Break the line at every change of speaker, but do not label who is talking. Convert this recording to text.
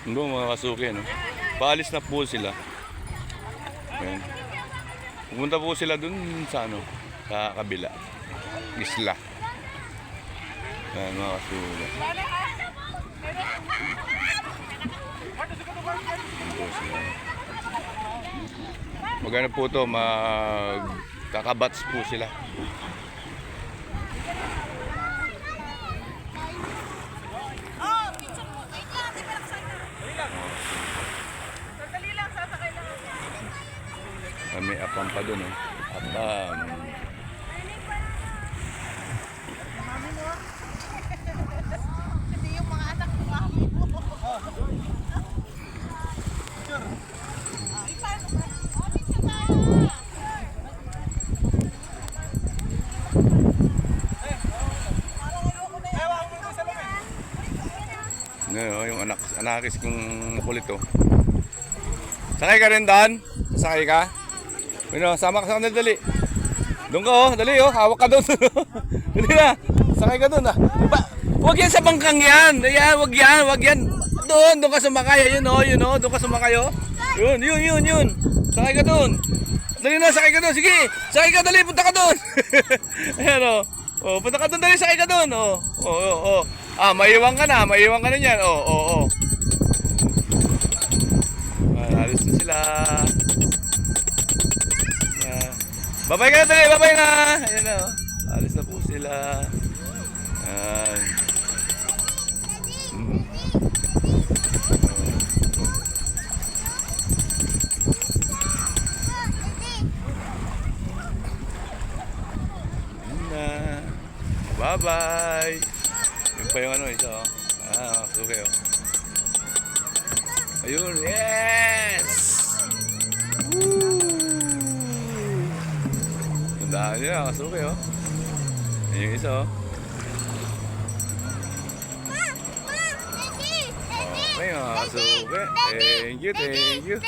Doon mga kasuki, no? Paalis na po sila. Ayan. Pumunta po sila dun sa ano, sa kabila. Isla. Ayan mga kasuki. Ayan po sila. Magano po to, magkakabats po sila. May apam pa doon, eh. Apam.
Hindi yung mga anak ng mami mo.
Ngayon, yung anakis kong makulit, oh. Sakay ka rin, Dan? Sakay ka? Ano, sama ka sa kanila, dali. Doon ka, oh, dali, oh. Hawak ka doon. Dali na. Sakay ka doon, ah. Huwag yan sa bangkang yan. Ayan, wag yan. Doon ka sumakay. Yun, oh. Doon ka sumakay, oh. Yun. Sakay ka doon. Dali na, sakay ka doon. Sige, sakay ka, dali. Punta ka doon. Ayan, oh. Oh, punta ka doon, dali. Sakay ka doon, oh. Oh. Ah, maiwan ka na niyan. Oh. Alis na sila. Babay ka na dali, babay na. Ayan na, oh. Alis na po sila. Ayan. Bye-bye. Yun pa yung ano, isa, oh. Okay, oh. Ayun, yes! Woo! Tandaan nyo, kasuki, oh. Ayun yung isa, oh. Okay, mga kasuki. Thank you.